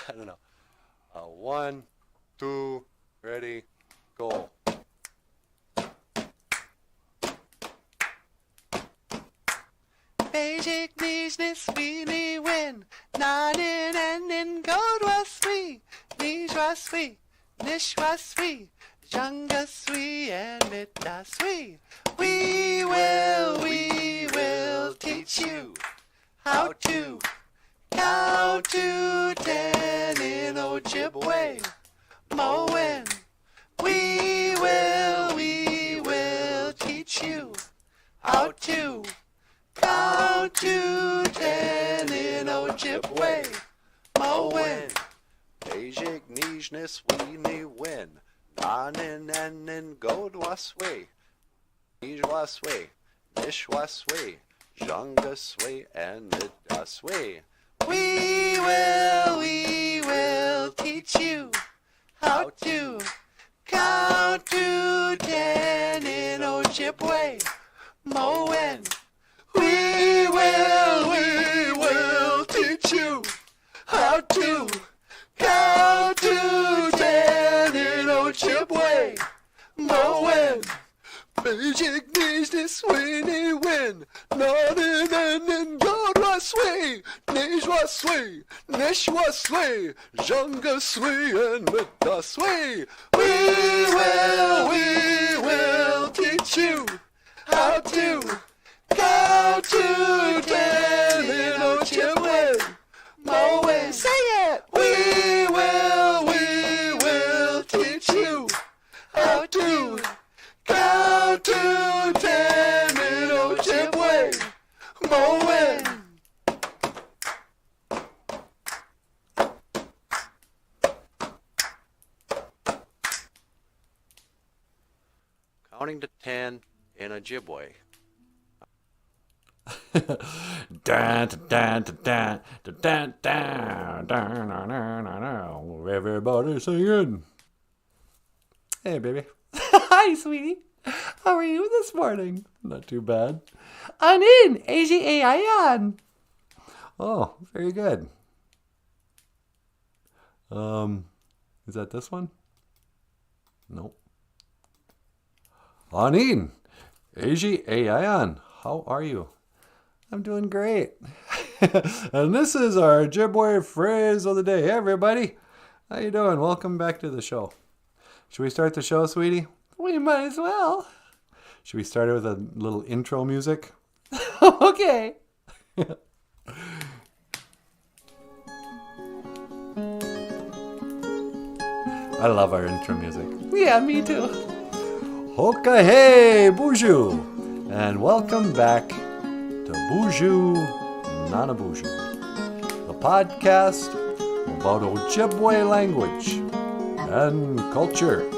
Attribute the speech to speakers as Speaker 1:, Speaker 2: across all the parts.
Speaker 1: I don't know. 1, 2, ready, go. Basic business really win. Nodding and in gold was we. Niche was we. Niche was we. Jungus we and it was we. We will teach you how to count to 10 in Ojibwe. Moen. We will teach you how to count to 10 in Ojibwe. Moen. Basic nishness we may win. Nanin and in gold was way. Nish was way. Nish was way. Jungus way and it was way. We will teach you how to count to 10 in Ojibwe. Moen. We will teach you how to count to 10 in Ojibwe. Moen. Basic business winning win. Nothing and in God was way. Nish was way. Nish was way. Jungus way and Midas way. We will teach you how to count to 10 in Ojibwe. Moen. Say it. We will teach you how to count to 10 in Ojibwe. Moen. Counting to 10 in Ojibwe.
Speaker 2: Everybody singing. Hey, baby. Hi, sweetie. How are you this morning? Not too bad. Anin, AGAIAN. Oh, very good. Is that this one? Nope. Anin, AGAIAN. How are you? I'm doing great. And this is our Ojibwe phrase of the day. Hey, everybody. How you doing? Welcome back to the show. Should we start the show, sweetie? We might as well. Should we start it with a little intro music? Okay. I love our intro music. Yeah, me too. Hoka hey, BOOZHOO. And welcome back to BOOZHOO NANABOOZHOO, the podcast about Ojibwe language and culture.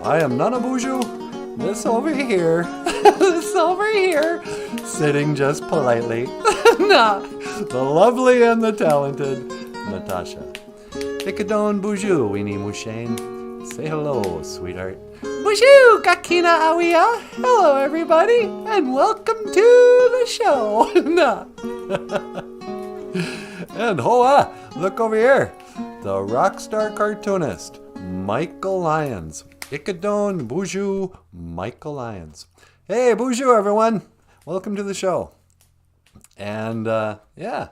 Speaker 2: I am NANABOOZHOO, this over here, sitting just politely, the lovely and the talented Natasha. Ikadon BOOZHOO, Weenie Mushane. Say hello, sweetheart. BOOZHOO, Kakina Awia. Hello, everybody, and welcome to the show. And hoa, look over here, the rock star cartoonist, Michael Lyons. Ikadon BOOZHOO, Michael Lyons. Hey, BOOZHOO, everyone. Welcome to the show. And, yeah.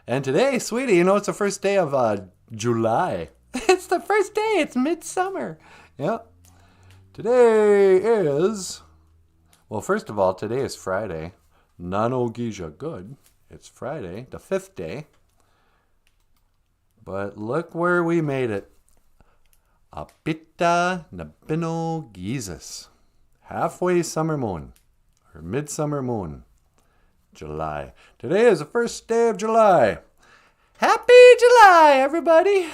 Speaker 2: And today, sweetie, you know, it's the first day of July. It's the first day. It's midsummer. Yep. Today is, well, first of all, today is Friday. Nanogija good. It's Friday, the 5th day. But look where we made it. Apita Nabino Gizis. Halfway summer moon. Or midsummer moon. July. Today is the first day of July. Happy July, everybody.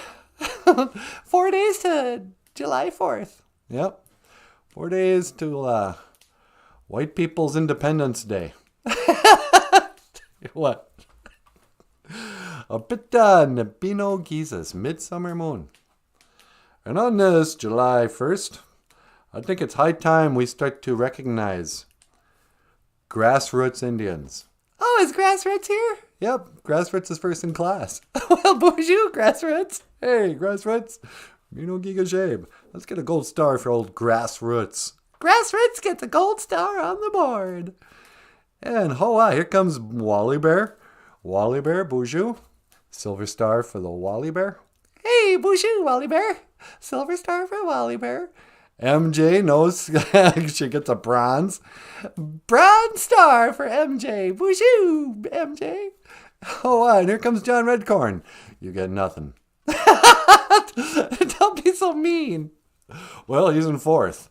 Speaker 2: 4 days to July 4th. Yep. 4 days to White People's Independence Day. What? Apita Nabino Gizis. Midsummer moon. And on this July 1st, I think it's high time we start to recognize grassroots Indians. Oh, is grassroots here? Yep, Grassroots is first in class. Well, BOOZHOO, Grassroots. Hey, Grassroots. Mino Giga Shabe. Let's get a gold star for old Grassroots. Grassroots gets a gold star on the board. And hoa, here comes Wally Bear. Wally Bear, BOOZHOO. Silver star for the Wally Bear. Hey, BOOZHOO, Wally Bear. Silver star for Wally Bear. MJ knows she gets a bronze. Bronze star for MJ. BOOZHOO, MJ. Oh, and here comes John Redcorn. You get nothing. Don't be so mean. Well, he's in fourth.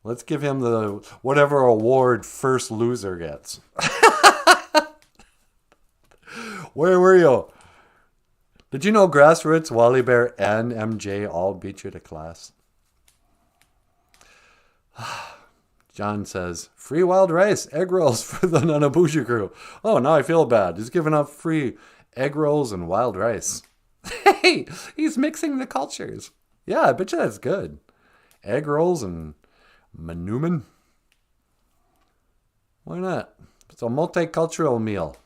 Speaker 2: Let's give him the whatever award first loser gets. Where were you? Did you know Grassroots, Wally Bear, and MJ all beat you to class? John says, free wild rice, egg rolls for the NANABOOZHOO crew. Oh, now I feel bad. He's giving up free egg rolls and wild rice. Hey, he's mixing the cultures. Yeah, I bet you that's good. Egg rolls and manuman. Why not? It's a multicultural meal.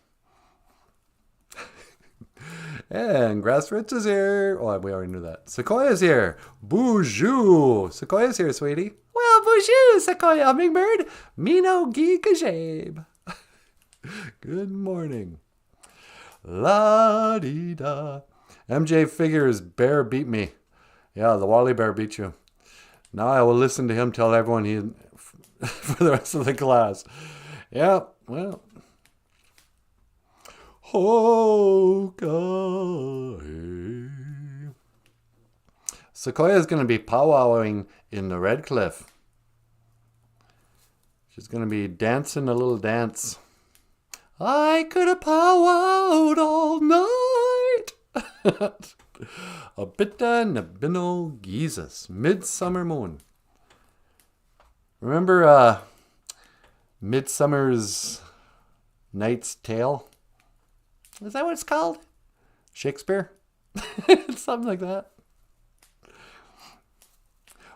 Speaker 2: And Grassroots is here. Oh, we already knew that. Sequoia's here. BOOZHOO. Sequoia's here, sweetie. Well, BOOZHOO, Sequoia Hummingbird. Mino Giga Shabe. Good morning. La-dee-da. MJ figures Bear beat me. Yeah, the Wally Bear beat you. Now I will listen to him tell everyone he for the rest of the class. Yeah, well. Okay. Sequoia is going to be powwowing in the Red Cliff. She's going to be dancing a little dance. I could have powwowed all night. A bitta nabino Jesus. Midsummer Moon. Remember Midsummer's Night's Tale? Is that what it's called? Shakespeare? Something like that.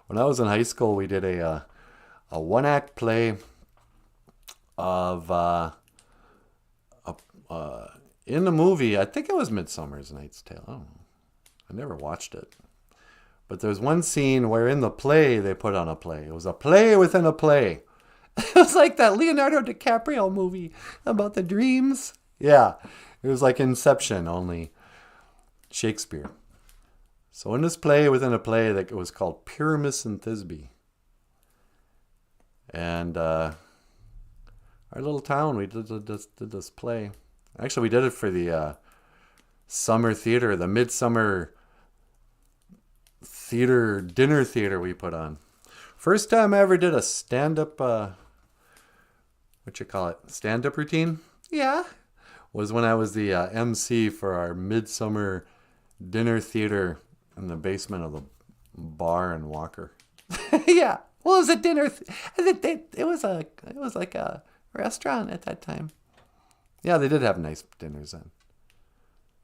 Speaker 2: When I was in high school, we did a one-act play of in the movie. I think it was Midsummer's Night's Tale. I don't know. I never watched it. But there's one scene where in the play they put on a play. It was a play within a play. It was like that Leonardo DiCaprio movie about the dreams. Yeah. It was like Inception, only Shakespeare. So in this play within a play, that it was called Pyramus and Thisbe. And our little town, we did this play. Actually, we did it for the summer theater, the midsummer theater, dinner theater we put on. First time I ever did a stand-up, stand-up routine? Yeah. Was when I was the MC for our midsummer dinner theater in the basement of the bar in Walker. Yeah. Well, it was a dinner. It was like a restaurant at that time. Yeah, they did have nice dinners then.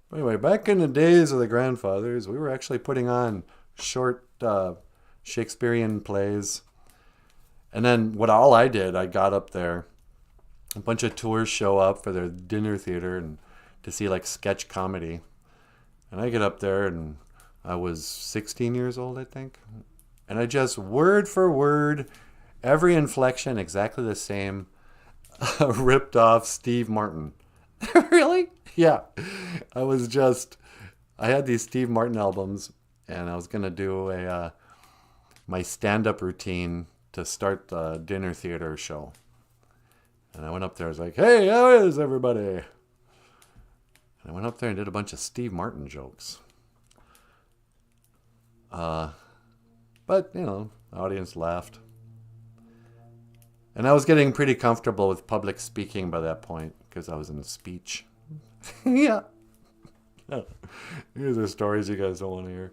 Speaker 2: But anyway, back in the days of the grandfathers, we were actually putting on short Shakespearean plays. And then all I did, I got up there. A bunch of tours show up for their dinner theater and to see like sketch comedy. And I get up there and I was 16 years old, I think. And I just word for word, every inflection exactly the same, ripped off Steve Martin. Really? Yeah. I had these Steve Martin albums and I was going to do my stand-up routine to start the dinner theater show. And I went up there, I was like, hey, how is everybody? And I went up there and did a bunch of Steve Martin jokes. But, the audience laughed. And I was getting pretty comfortable with public speaking by that point, because I was in a speech. Yeah. These are stories you guys don't want to hear.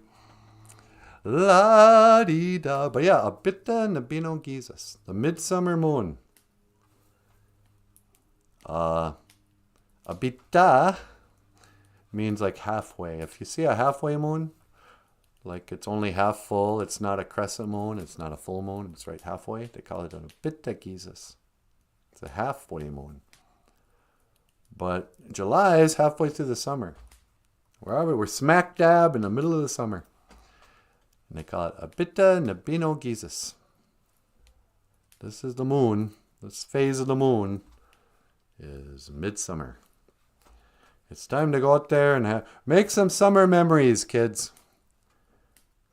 Speaker 2: La-dee-da. But yeah, a bitta nabino Jesus, the midsummer moon. Abita means like halfway. If you see a halfway moon, like it's only half full, it's not a crescent moon, it's not a full moon, it's right halfway. They call it an abita Jesus. It's a halfway moon. But July is halfway through the summer. Where are we? We're smack dab in the middle of the summer. And they call it Abita Nabino Gizis. This is the moon. This phase of the moon is midsummer. It's time to go out there and make some summer memories, kids.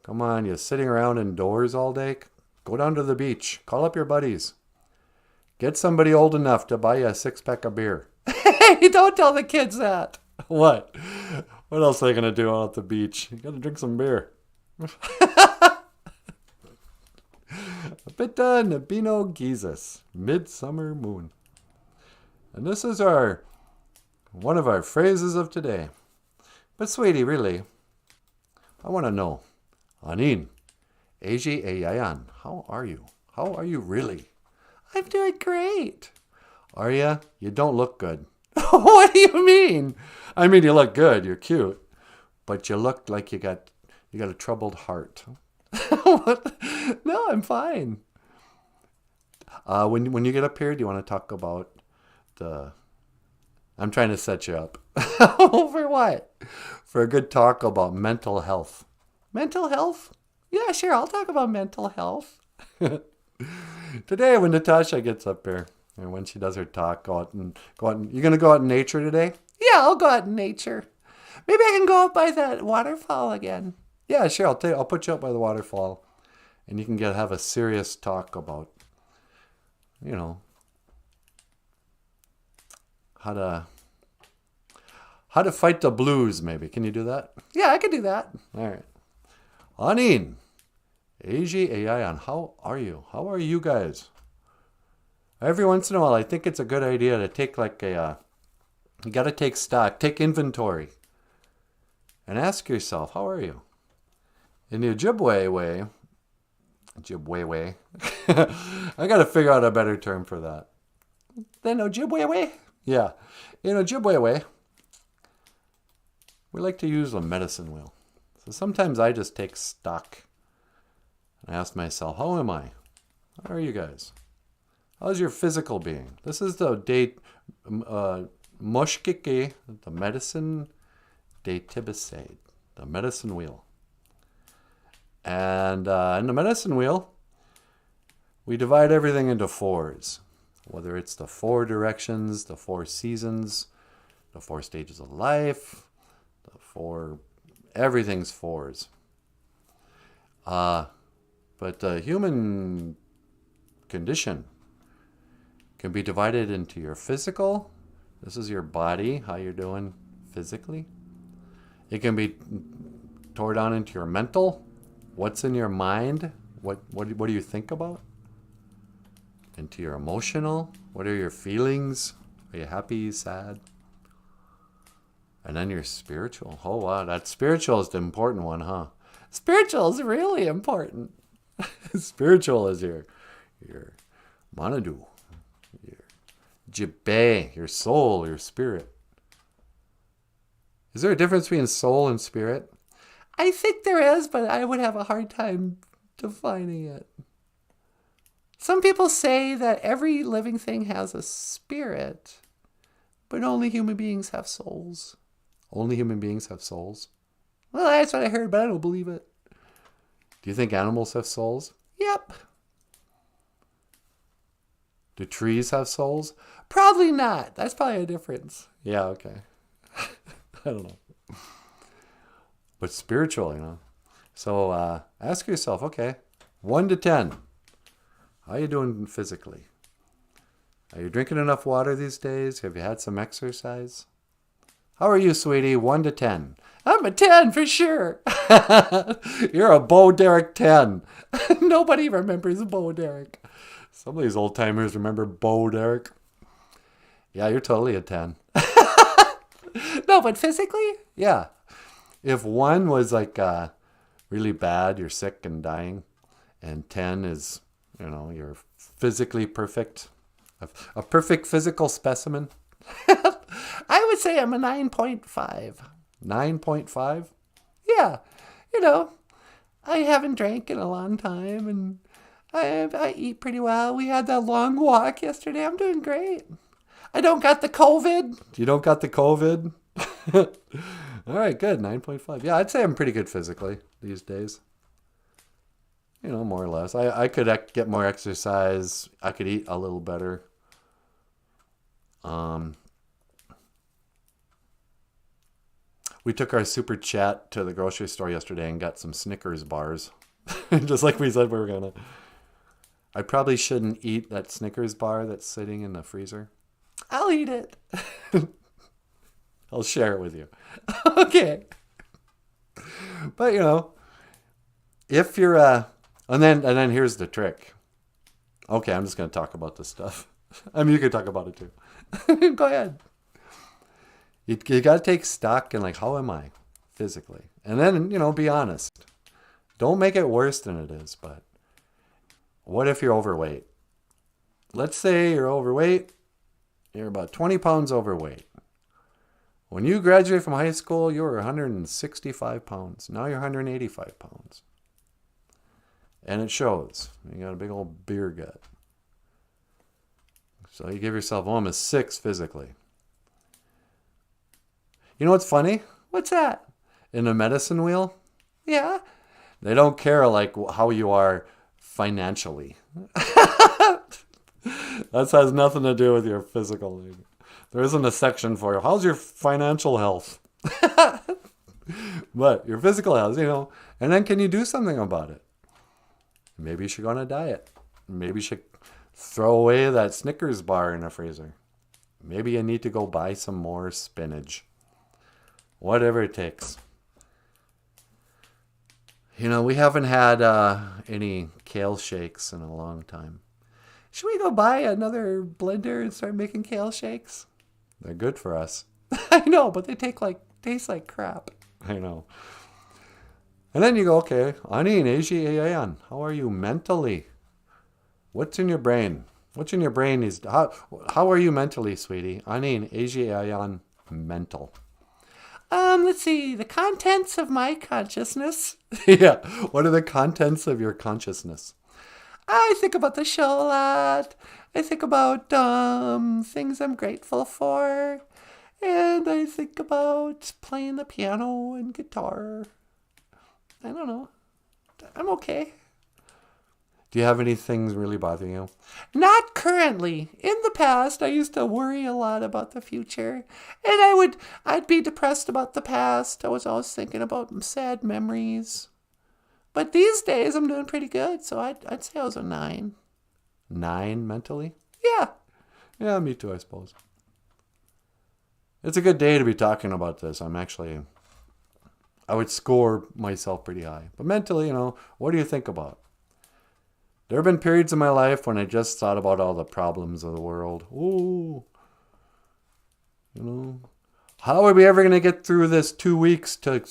Speaker 2: Come on, you're sitting around indoors all day. Go down to the beach. Call up your buddies. Get somebody old enough to buy you a 6-pack of beer. Hey, don't tell the kids that. What? What else are they going to do out at the beach? You got to drink some beer. Abita Nabino Gizis, Midsummer Moon. And this is one of our phrases of today. But sweetie, really, I want to know. Anin, Eji Ayayan, how are you? How are you really? I'm doing great. Are ya? You don't look good. What do you mean? I mean, you look good. You're cute. But you look like you got a troubled heart. What? No, I'm fine. When you get up here, do you want to talk about I'm trying to set you up. For what? For a good talk about mental health. Mental health? Yeah, sure. I'll talk about mental health. Today, when Natasha gets up here, and when she does her talk, go out and you gonna go out in nature today? Yeah, I'll go out in nature. Maybe I can go out by that waterfall again. Yeah, sure. I'll put you up by the waterfall, and you can have a serious talk about, how to fight the blues. Maybe can you do that? Yeah, I can do that. All right. Anin, Eji Ayayan, how are you? How are you guys? Every once in a while, I think it's a good idea to take you got to take stock, take inventory, and ask yourself, how are you? In the Ojibwe way, I got to figure out a better term for that. Then Ojibwe way? Yeah. In Ojibwe way, we like to use a medicine wheel. So sometimes I just take stock and ask myself, how am I? How are you guys? How's your physical being? This is the date, Moshkike, the medicine de Tibisade, the medicine wheel. And in the medicine wheel, we divide everything into 4s. Whether it's the 4 directions, the 4 seasons, the 4 stages of life, everything's 4s. But the human condition can be divided into your physical. This is your body, how you're doing physically. It can be tore down into your mental. What's in your mind? What do you think about? Into your emotional. What are your feelings? Are you happy, sad? And then your spiritual. Oh, wow. That spiritual is the important one, huh? Spiritual is really important. Spiritual is your manadu, your jibe, your soul, your spirit. Is there a difference between soul and spirit? I think there is, but I would have a hard time defining it. Some people say that every living thing has a spirit, but only human beings have souls. Only human beings have souls? Well, that's what I heard, but I don't believe it. Do you think animals have souls? Yep. Do trees have souls? Probably not. That's probably a difference. Yeah, okay. I don't know. But spiritual, So ask yourself, okay, 1 to 10. How are you doing physically? Are you drinking enough water these days? Have you had some exercise? How are you, sweetie? 1 to 10. I'm a 10 for sure. You're a Bo Derek 10. Nobody remembers Bo Derek. Some of these old timers remember Bo Derek. Yeah, you're totally a 10. No, but physically, yeah. If 1 was like really bad, you're sick and dying, and 10 is, you're physically perfect, a perfect physical specimen. I would say I'm a 9.5. 9.5? Yeah. I haven't drank in a long time, and I eat pretty well. We had that long walk yesterday. I'm doing great. I don't got the COVID. You don't got the COVID? All right, good. 9.5. Yeah, I'd say I'm pretty good physically these days. You know, more or less. I could get more exercise. I could eat a little better. We took our super chat to the grocery store yesterday and got some Snickers bars. Just like we said we were going to. I probably shouldn't eat that Snickers bar that's sitting in the freezer. I'll eat it. I'll share it with you. Okay. But, you know, if you're and then here's the trick. Okay, I'm just going to talk about this stuff. I mean, you can talk about it too. Go ahead. You got to take stock in, like, how am I physically? And then, you know, be honest. Don't make it worse than it is, but what if you're overweight? Let's say you're overweight. You're about 20 pounds overweight. When you graduate from high school, you were 165 pounds. Now you're 185 pounds. And it shows. You got a big old beer gut. So you give yourself almost 6 physically. You know what's funny? What's that? In a medicine wheel? Yeah. They don't care like how you are financially. That has nothing to do with your physical. There isn't a section for you. How's your financial health? But your physical health, you know. And then can you do something about it? Maybe you should go on a diet. Maybe you should throw away that Snickers bar in the freezer. Maybe you need to go buy some more spinach. Whatever it takes. You know, we haven't had any kale shakes in a long time. Should we go buy another blender and start making kale shakes? They're good for us. I know, but they taste like crap. I know. And then you go, okay, Ani and Ayan, how are you mentally? What's in your brain? What's in your brain is how are you mentally, sweetie? Ani and Ayan, mental. Let's see, the contents of my consciousness. Yeah, what are the contents of your consciousness? I think about the show a lot. I think about things I'm grateful for. And I think about playing the piano and guitar. I don't know. I'm okay. Do you have any things really bothering you? Not currently. In the past, I used to worry a lot about the future. And I'd be depressed about the past. I was always thinking about sad memories. But these days, I'm doing pretty good. So I'd say I was a 9. 9 mentally? Yeah. Yeah, me too, I suppose. It's a good day to be talking about this. I would score myself pretty high. But mentally, you know, what do you think about? There have been periods in my life when I just thought about all the problems of the world. Ooh. You know, how are we ever going to get through this 2 weeks to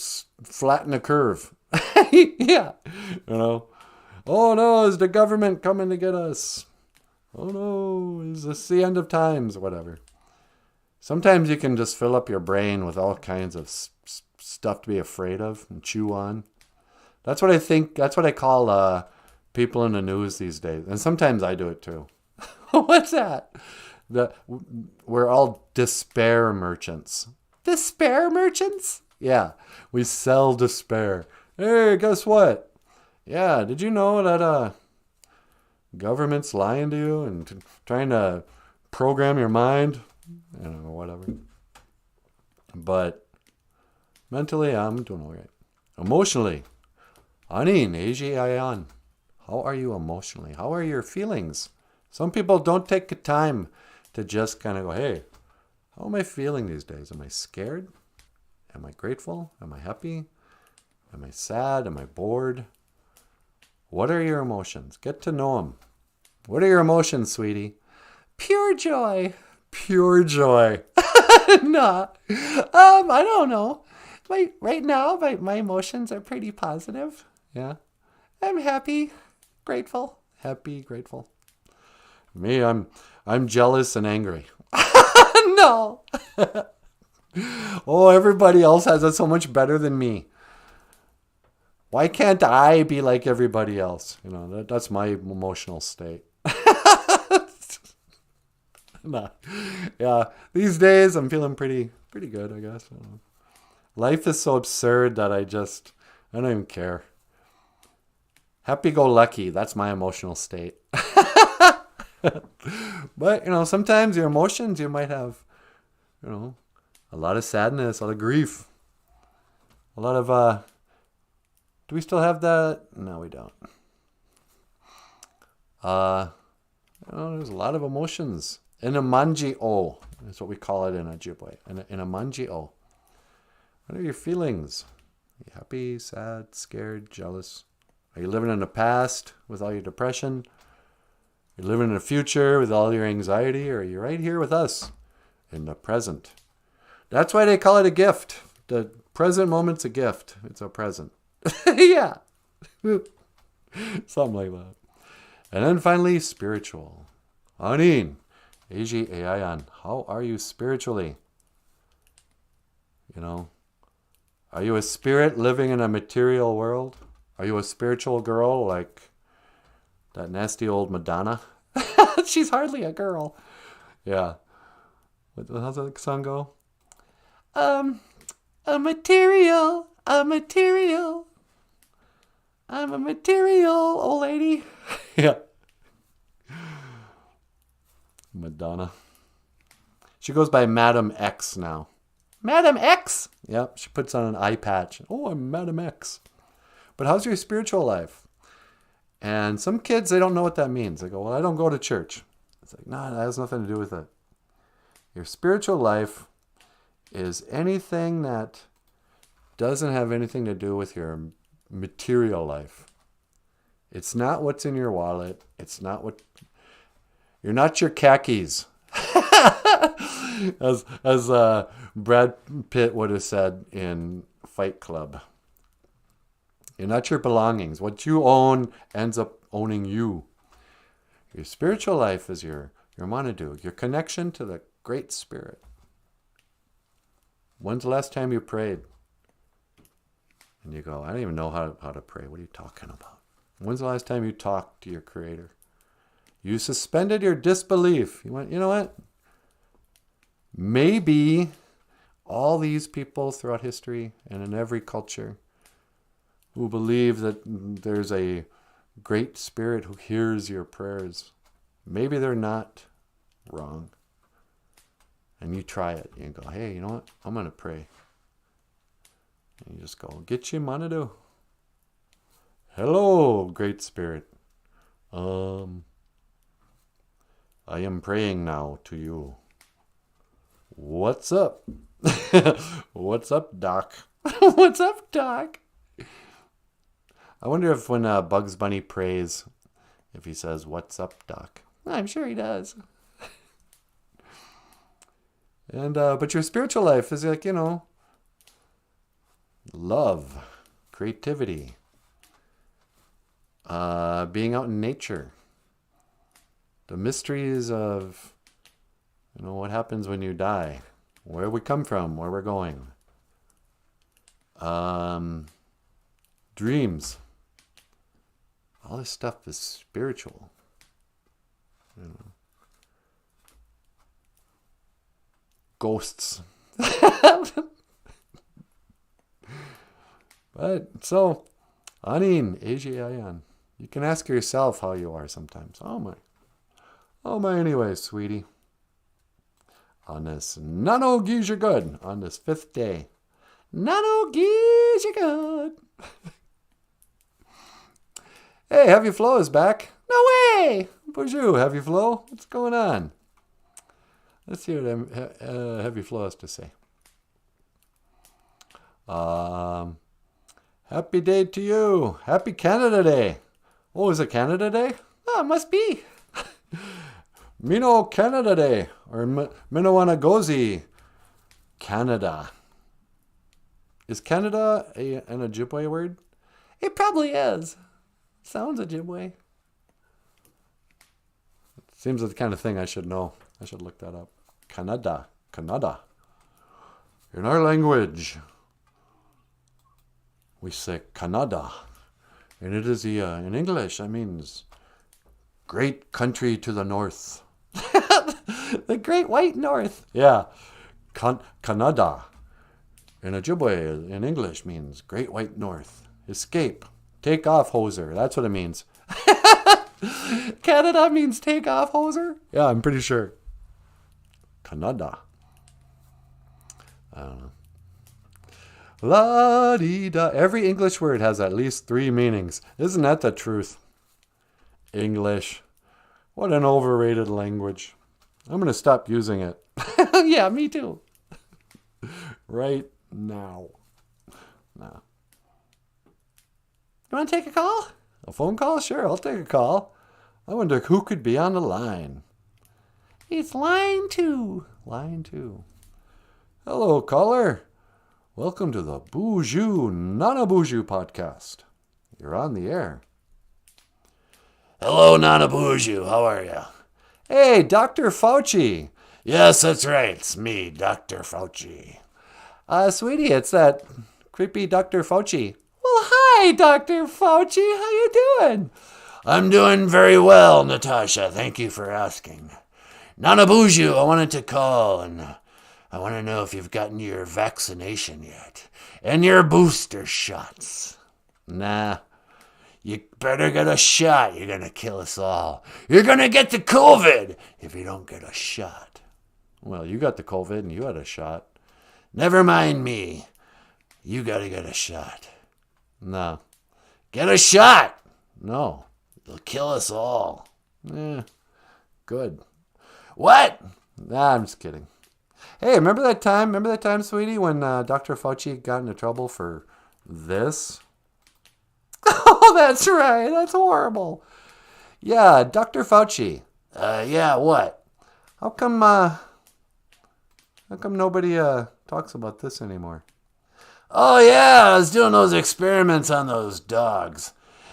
Speaker 2: flatten a curve? Yeah. You know, oh no, is the government coming to get us? Oh no, is this the end of times? Whatever. Sometimes you can just fill up your brain with all kinds of stuff to be afraid of and chew on. That's what I think. That's what I call people in the news these days. And sometimes I do it too. What's that? We're all despair merchants. Despair merchants? Yeah, we sell despair. Hey, guess what? Yeah, did you know that government's lying to you and trying to program your mind? I don't know, whatever. But mentally, I'm doing all right. Emotionally, Anin, Ayan, how are you emotionally? How are your feelings? Some people don't take the time to just kind of go, hey, how am I feeling these days? Am I scared? Am I grateful? Am I happy? Am I sad? Am I bored? What are your emotions? Get to know them. What are your emotions, sweetie? Pure joy. Pure joy. No. I don't know. Right now, my emotions are pretty positive. Yeah. I'm happy, grateful. Happy, grateful. Me, I'm jealous and angry. No. Oh, everybody else has it so much better than me. Why can't I be like everybody else? You know, that's my emotional state. Nah. Yeah, these days I'm feeling pretty good, I guess. I don't know. Life is so absurd that I don't even care. Happy-go-lucky, that's my emotional state. But, sometimes your emotions, you might have, a lot of sadness, a lot of grief. A lot of, do we still have that? No, we don't. There's a lot of emotions. Inamanji-o is what we call it in Ojibwe. Inamanji-o. What are your feelings? Are you happy, sad, scared, jealous? Are you living in the past with all your depression? Are you living in the future with all your anxiety? Or are you right here with us in the present? That's why they call it a gift. The present moment's a gift. It's a present. Yeah. Something like that. And then finally, spiritual. Anin, Eji Eayan, how are you spiritually? Are you a spirit living in a material world? Are you a spiritual girl like that nasty old Madonna? She's hardly a girl. Yeah. How's that song go? A material. I'm a material old lady. Yeah. Madonna. She goes by Madam X now. Madam X? Yep, she puts on an eye patch. Oh, I'm Madam X. But how's your spiritual life? And some kids, they don't know what that means. They go, well, I don't go to church. It's like, no, that has nothing to do with it. Your spiritual life is anything that doesn't have anything to do with your material life. It's not what's in your wallet. It's not what... You're not your khakis. as Brad Pitt would have said in Fight Club. You're not your belongings. What you own ends up owning you. Your spiritual life is your monadu, your connection to the Great Spirit. When's the last time you prayed? And you go, I don't even know how to pray. What are you talking about? When's the last time you talked to your Creator? You suspended your disbelief. You went, you know what? Maybe all these people throughout history and in every culture who believe that there's a great spirit who hears your prayers, maybe they're not wrong. And you try it. You go, hey, you know what? I'm going to pray. And you just go, get your manadu. Hello, Great Spirit. I am praying now to you. What's up? What's up, Doc? What's up, Doc? I wonder if when Bugs Bunny prays, if he says, what's up, Doc? I'm sure he does. And but your spiritual life is like, love, creativity, being out in nature, the mysteries of, what happens when you die, where we come from, where we're going, dreams. All this stuff is spiritual. Ghosts. But so, Anin, Ayan, you can ask yourself how you are sometimes. Oh my, anyway, sweetie. On this Nano Geezer Good, on this 5th day. Nano Geezer Good. Hey, Heavy Flow is back. No way! BOOZHOO, Heavy Flow, what's going on? Let's see what Heavy Flow has to say. Happy day to you. Happy Canada Day. Oh, is it Canada Day? Oh, it must be. Mino Canada Day. Or Minowanagozi, Canada. Is Canada an Ojibwe word? It probably is. Sounds Ojibwe. Seems like the kind of thing I should know. I should look that up. Canada. In our language, we say Canada. And it is in English, that means great country to the north. The Great White North. Yeah. Canada in Ojibwe in English means Great White North. Escape. Take off, hoser. That's what it means. Canada means take off, hoser? Yeah, I'm pretty sure. Canada. I don't know. La-dee-da. Every English word has at least 3 meanings. Isn't that the truth? English. What an overrated language. I'm going to stop using it. Yeah, me too. Right now. No. You want to take a call? A phone call? Sure, I'll take a call. I wonder who could be on the line. It's line 2. Line 2. Hello, caller. Welcome to the BOOZHOO NANABOOZHOO podcast. You're on the air.
Speaker 1: Hello, NANABOOZHOO. How are you?
Speaker 2: Hey, Dr. Fauci.
Speaker 1: Yes, that's right. It's me, Dr. Fauci.
Speaker 2: Sweetie, it's that creepy Dr. Fauci. Well, hi, Dr. Fauci. How you doing?
Speaker 1: I'm doing very well, Natasha. Thank you for asking. NANABOOZHOO, I wanted to call and I want to know if you've gotten your vaccination yet. And your booster shots.
Speaker 2: Nah.
Speaker 1: You better get a shot. You're going to kill us all. You're going to get the COVID if you don't get a shot.
Speaker 2: Well, you got the COVID and you had a shot.
Speaker 1: Never mind me. You got to get a shot.
Speaker 2: No.
Speaker 1: Get a shot.
Speaker 2: No.
Speaker 1: They'll kill us all.
Speaker 2: Good.
Speaker 1: What?
Speaker 2: Nah, I'm just kidding. Hey, remember that time, sweetie, when Dr. Fauci got into trouble for this? Oh, that's right. That's horrible. Yeah, Dr. Fauci.
Speaker 1: Yeah, what?
Speaker 2: How come nobody talks about this anymore?
Speaker 1: Oh, yeah, I was doing those experiments on those dogs.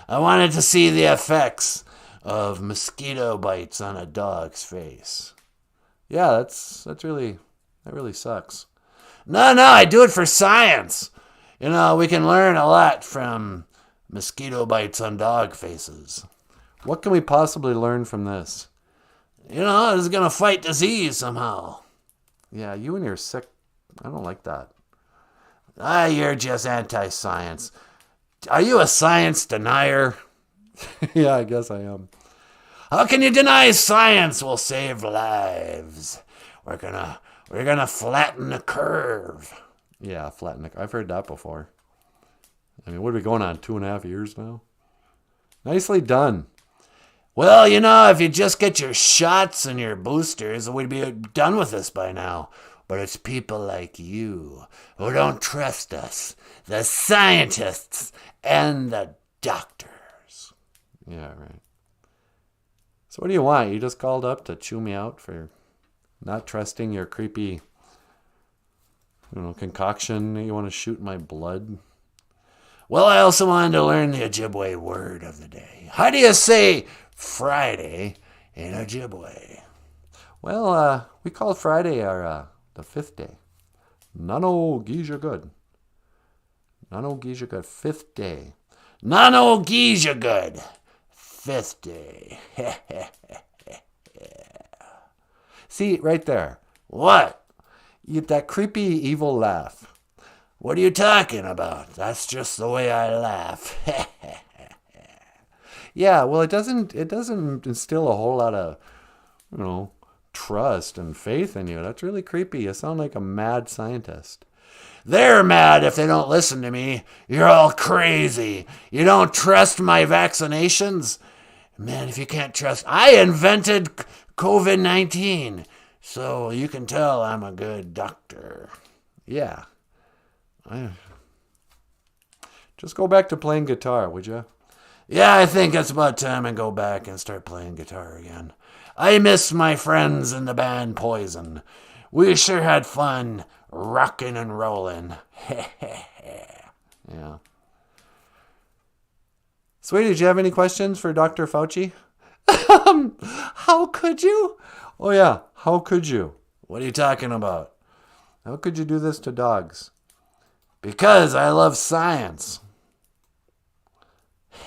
Speaker 1: I wanted to see the effects of mosquito bites on a dog's face.
Speaker 2: Yeah, that really sucks.
Speaker 1: No, I do it for science. You know, we can learn a lot from mosquito bites on dog faces.
Speaker 2: What can we possibly learn from this?
Speaker 1: You know, it's going to fight disease somehow.
Speaker 2: Yeah, you and your sick... I don't like that.
Speaker 1: You're just anti-science. Are you a science denier?
Speaker 2: Yeah, I guess I am.
Speaker 1: How can you deny science will save lives? We're gonna flatten the curve.
Speaker 2: Yeah, flatten the curve. I've heard that before. I mean, what are we going on, 2.5 years now? Nicely done.
Speaker 1: Well, you know, if you just get your shots and your boosters, we'd be done with this by now. But it's people like you who don't trust us, the scientists and the doctors.
Speaker 2: Yeah, right. So what do you want? You just called up to chew me out for not trusting your creepy, concoction that you want to shoot my blood?
Speaker 1: Well, I also wanted to learn the Ojibwe word of the day. How do you say Friday in Ojibwe?
Speaker 2: Well, we call Friday our the 5th day. Nano Gija good. Nano Gija good. 5th day.
Speaker 1: Nano Gija good. 5th day.
Speaker 2: See, right there.
Speaker 1: What?
Speaker 2: You, that creepy evil laugh.
Speaker 1: What are you talking about? That's just the way I laugh.
Speaker 2: Yeah, well, it doesn't instill a whole lot of, trust and faith in you. That's really creepy. You sound like a mad scientist.
Speaker 1: They're mad if they don't listen to me. You're all crazy. You don't trust my vaccinations? Man, if you can't trust... I invented COVID-19, so you can tell I'm a good doctor.
Speaker 2: Yeah. Just go back to playing guitar, would you?
Speaker 1: Yeah, I think it's about time I go back and start playing guitar again. I miss my friends in the band Poison. We sure had fun rocking and rolling.
Speaker 2: Yeah. Sweetie, did you have any questions for Dr. Fauci? How could you? Oh, yeah. How could you?
Speaker 1: What are you talking about?
Speaker 2: How could you do this to dogs?
Speaker 1: Because I love science.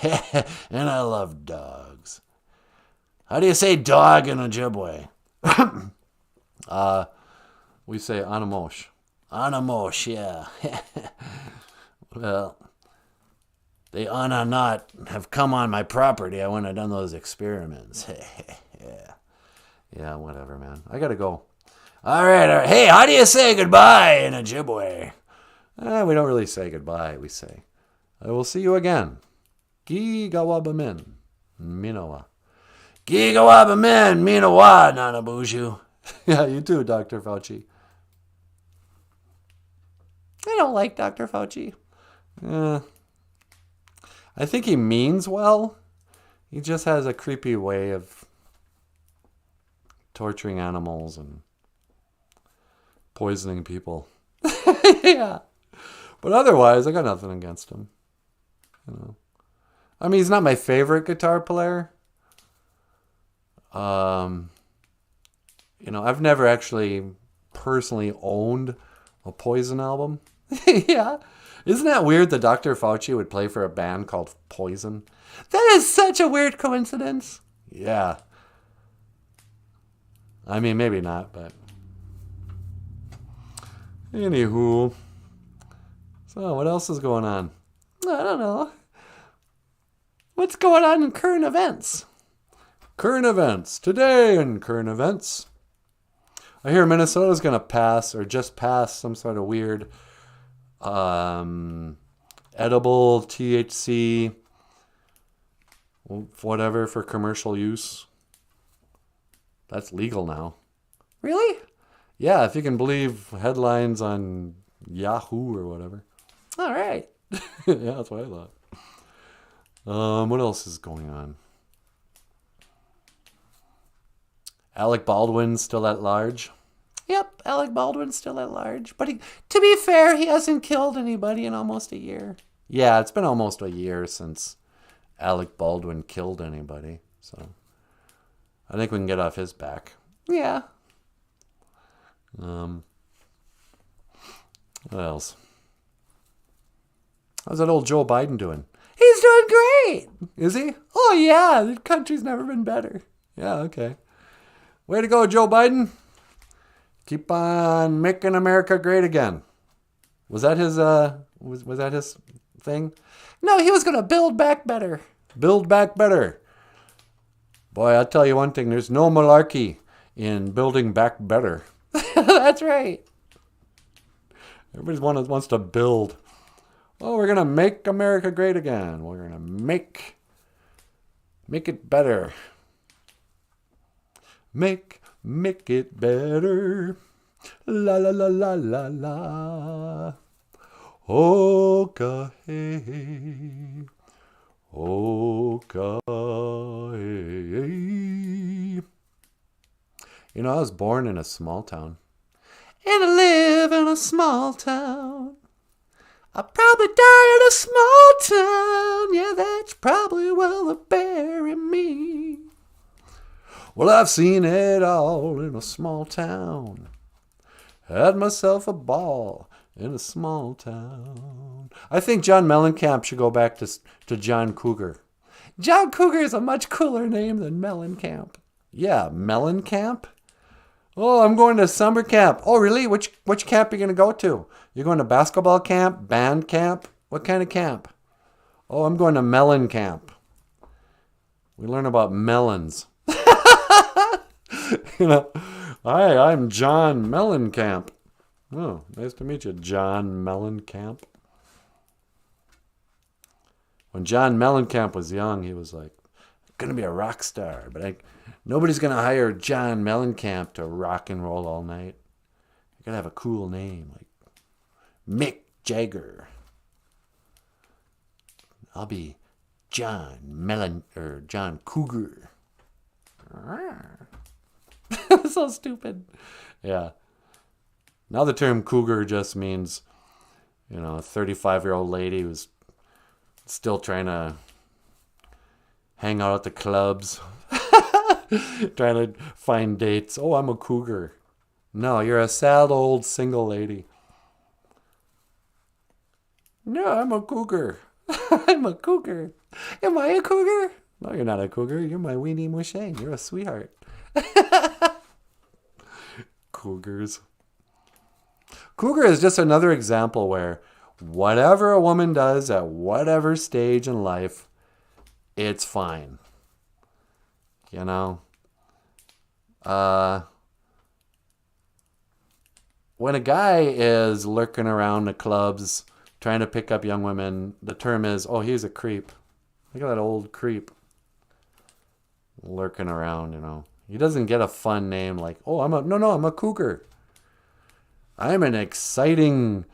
Speaker 1: And I love dogs. How do you say dog in Ojibwe?
Speaker 2: We say anamosh. Anamosh, yeah. Well, they oughta not have come on my property. I wouldn't have done those experiments. Yeah. Yeah, whatever, man. I gotta go. All right. Hey, how do you say goodbye in Ojibwe? We don't really say goodbye. We say, I will see you again. Gi gawabamin, minawa. Gi gawabamin, minawa, nanaboozhoo. Yeah, you too, Dr. Fauci. I don't like Dr. Fauci. I think he means well. He just has a creepy way of torturing animals and poisoning people. Yeah. But otherwise, I got nothing against him. You know. I mean, he's not my favorite guitar player. You know, I've never actually personally owned a Poison album. Yeah. Isn't that weird that Dr. Fauci would play for a band called Poison? That is such a weird coincidence. Yeah. I mean, maybe not, but... Anywho. So, what else is going on? I don't know. What's going on in current events? Current events. Today in current events. I hear Minnesota's going to pass, or just pass, some sort of weird edible THC whatever for commercial use. That's legal now. Really? Yeah, if you can believe headlines on Yahoo or whatever. All right. Yeah, that's what I thought. What else is going on? Alec Baldwin's still at large. Yep, Alec Baldwin's still at large. But to be fair, he hasn't killed anybody in almost a year. Yeah, it's been almost a year since Alec Baldwin killed anybody. So I think we can get off his back. Yeah. What else? How's that old Joe Biden doing? He's doing great. Is he? Oh, yeah. The country's never been better. Yeah, okay. Way to go, Joe Biden. Keep on making America great again. Was that his was that his thing? No, he was going to build back better. Build back better. Boy, I'll tell you one thing. There's no malarkey in building back better. That's right. Everybody wants to build. Oh, we're going to make America great again. We're going to make it better. Make it better. La la la la la la. Okay. Okay. You know, I was born in a small town. And I live in a small town. I'll probably die in a small town. Yeah, that's probably where they'll bury me. Well, I've seen it all in a small town. Had myself a ball in a small town. I think John Mellencamp should go back to John Cougar. John Cougar is a much cooler name than Mellencamp. Yeah, Mellencamp? Oh, I'm going to summer camp. Oh, really? Which camp are you going to go to? You're going to basketball camp? Band camp? What kind of camp? Oh, I'm going to melon camp. We learn about melons. You know, hi, I'm John Mellencamp. Oh, nice to meet you, John Mellencamp. When John Mellencamp was young, he was like, going to be a rock star, but nobody's going to hire John Mellencamp to rock and roll all night. You got to have a cool name, like Mick Jagger. I'll be John Cougar. So stupid. Yeah. Now the term cougar just means, you know, a 35-year-old lady who's still trying to hang out at the clubs. Trying to find dates. Oh, I'm a cougar. No, you're a sad old single lady. No, I'm a cougar. I'm a cougar. Am I a cougar? No, you're not a cougar. You're my weenie mushang. You're a sweetheart. Cougars. Cougar is just another example where whatever a woman does at whatever stage in life, it's fine. You know? When a guy is lurking around the clubs trying to pick up young women, the term is, oh, he's a creep. Look at that old creep lurking around, you know. He doesn't get a fun name like, oh, I'm a cougar. I'm an exciting,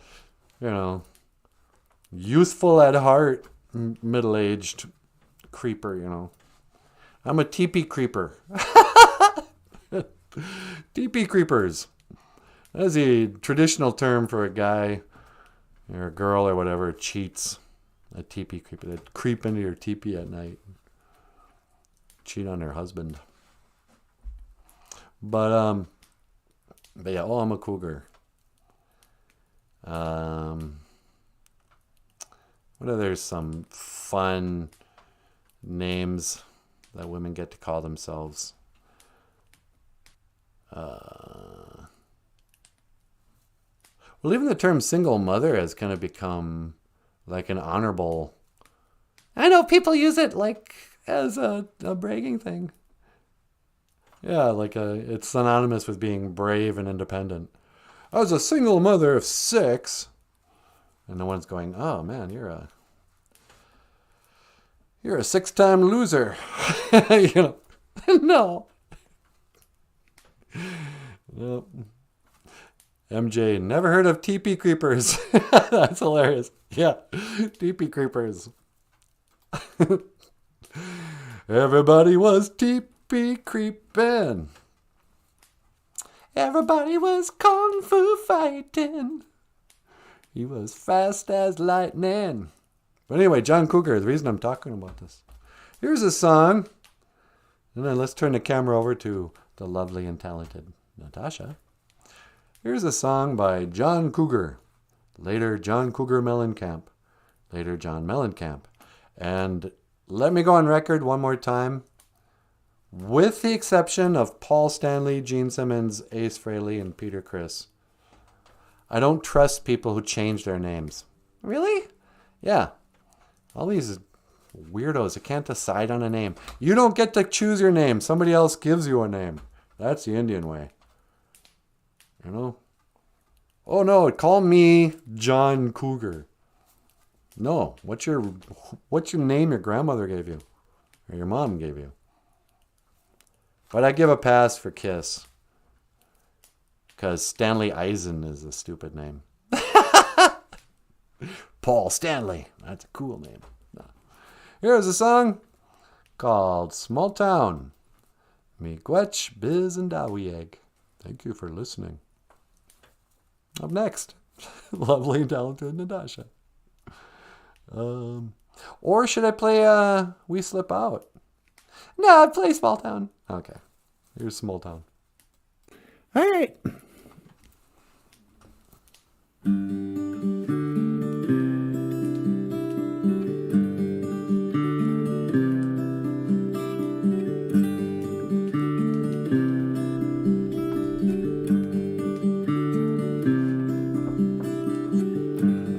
Speaker 2: you know, youthful at heart, middle-aged creeper, you know. I'm a teepee creeper. Teepee creepers. That's the traditional term for a guy or a girl or whatever cheats. A teepee creeper. They creep into your teepee at night. Cheat on their husband. But yeah, oh, I'm a cougar. What are there some fun names that women get to call themselves? Well, even the term single mother has kind of become like an honorable. I know people use it like as a bragging thing. Yeah, like it's synonymous with being brave and independent. I was a single mother of 6. And no one's going, oh man, you're a 6-time loser. You know, no. Nope. MJ, never heard of teepee creepers. That's hilarious. Yeah, teepee creepers. Everybody was teepee creeping. Everybody was kung fu fighting. He was fast as lightning. But anyway, John Cougar, the reason I'm talking about this. Here's a song. And then let's turn the camera over to the lovely and talented Natasha. Here's a song by John Cougar. Later, John Cougar Mellencamp. Later, John Mellencamp. And let me go on record one more time. With the exception of Paul Stanley, Gene Simmons, Ace Frehley, and Peter Criss, I don't trust people who change their names. Really? Yeah. All these weirdos that can't decide on a name. You don't get to choose your name. Somebody else gives you a name. That's the Indian way. You know? Oh no, call me John Cougar. No. What's your name your grandmother gave you? Or your mom gave you? But I give a pass for Kiss. Because Stanley Eisen is a stupid name. Paul Stanley. That's a cool name. No. Here's a song called Small Town. Miigwech, Biz, and Dawieg. Thank you for listening. Up next, lovely and talented Natasha. Or should I play We Slip Out? No, I'd play Small Town. Okay. Here's Small Town. All right.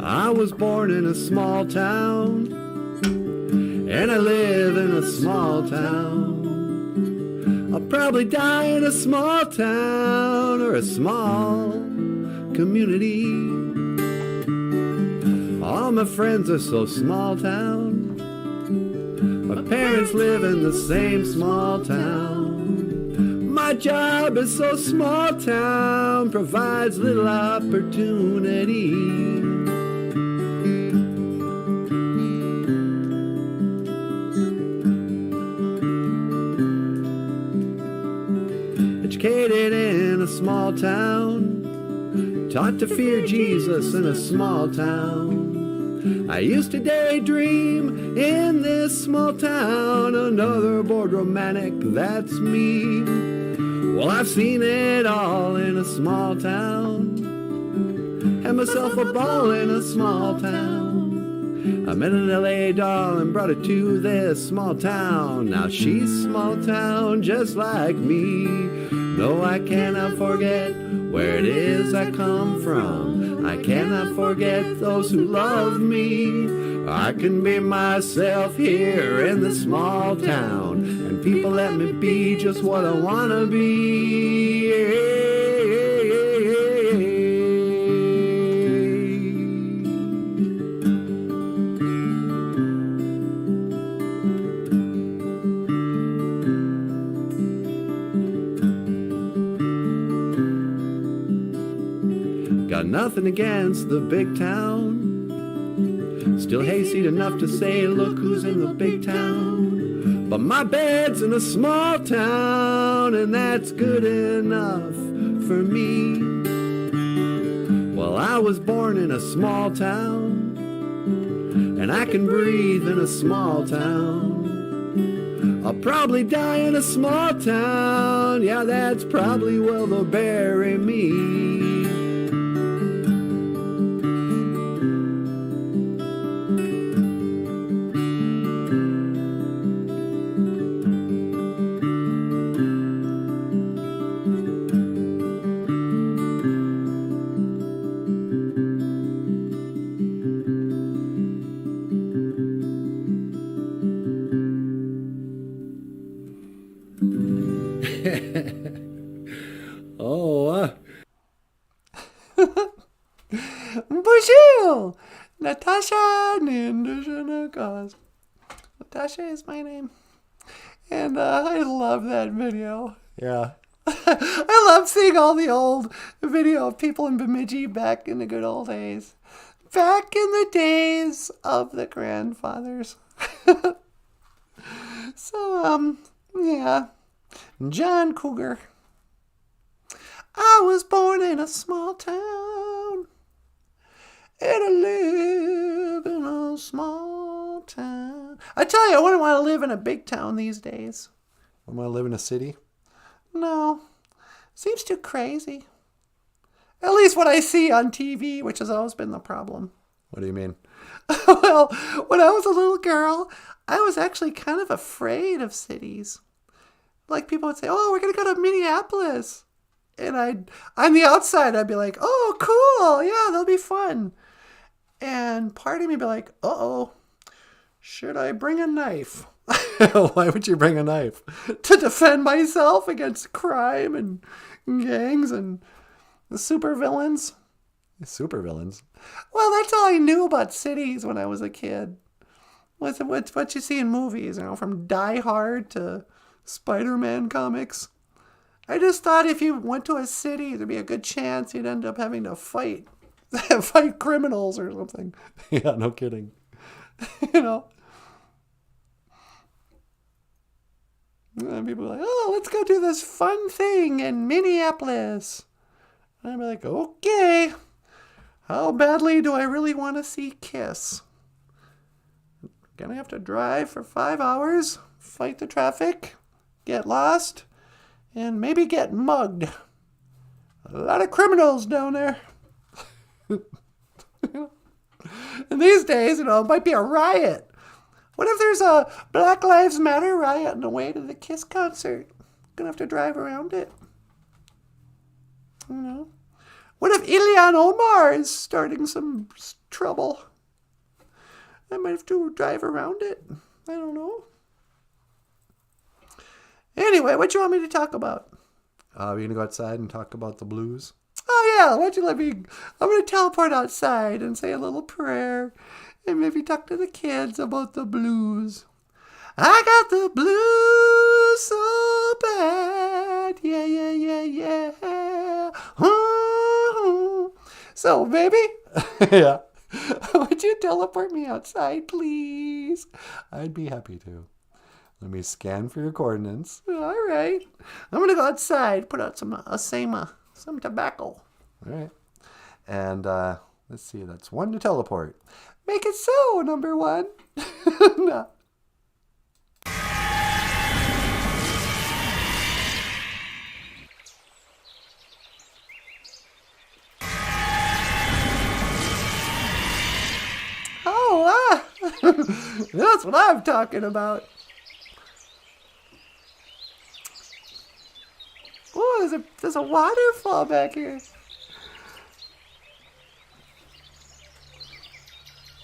Speaker 2: I was born in a small town, and I live in a small town. I'll probably die in a small town or a small community. All my friends are so small town. My parents live in the same small town. My job is so small town, provides little opportunity. Educated in a small town, taught to fear Jesus in a small town. I used to daydream in this small town, another bored romantic, that's me. Well, I've seen it all in a small town, had myself a ball in a small town. I met an LA doll and brought her to this small town. Now she's small town just like me. No, I cannot forget where it is I come from. I cannot forget those who love me. I can be myself here in this small town, and people let me be just what I wanna be. Got nothing against the big town, still hayseed enough to say, look who's in the big town. But my bed's in a small town, and that's good enough for me. Well, I was born in a small town, and I can breathe in a small town. I'll probably die in a small town, yeah, that's probably where they'll bury me. BOOZHOO! Natasha Ninja. Natasha is my name. And I love that video. Yeah. I love seeing all the old video of people in Bemidji back in the good old days. Back in the days of the grandfathers. So, yeah. John Cougar. I was born in a small town, and I live in a small town. I tell you, I wouldn't want to live in a big town these days. I want to live in a city? No. Seems too crazy. At least what I see on TV, which has always been the problem. What do you mean? Well, when I was a little girl, I was actually kind of afraid of cities. Like people would say, oh, we're going to go to Minneapolis. And on the outside, I'd be like, oh, cool. Yeah, that'll be fun. And part of me would be like, uh-oh, should I bring a knife? Why would you bring a knife? To defend myself against crime and gangs and the supervillains? Supervillains? Well, that's all I knew about cities when I was a kid. What's what you see in movies, from Die Hard to Spider-Man comics. I just thought if you went to a city, there'd be a good chance you'd end up having to fight criminals or something. Yeah, no kidding. And people are like, oh, let's go do this fun thing in Minneapolis. And I'd be like, okay, how badly do I really want to see Kiss? Gonna have to drive for 5 hours, fight the traffic, get lost, and maybe get mugged. A lot of criminals down there. And these days, it might be a riot. What if there's a Black Lives Matter riot on the way to the Kiss concert? Gonna have to drive around it. What if Ilhan Omar is starting some trouble? I might have to drive around it. I don't know. Anyway, what do you want me to talk about? We're going to go outside and talk about the blues. Oh, yeah. Why don't you let me... I'm going to teleport outside and say a little prayer and maybe talk to the kids about the blues. I got the blues so bad. Yeah, yeah, yeah, yeah. Ooh. So, baby. Yeah. Would you teleport me outside, please? I'd be happy to. Let me scan for your coordinates. All right. I'm going to go outside, put out some Asema, some tobacco. All right. And let's see, that's 1 to teleport. Make it so, number 1. No. Oh, that's what I'm talking about. Oh, there's a waterfall back here.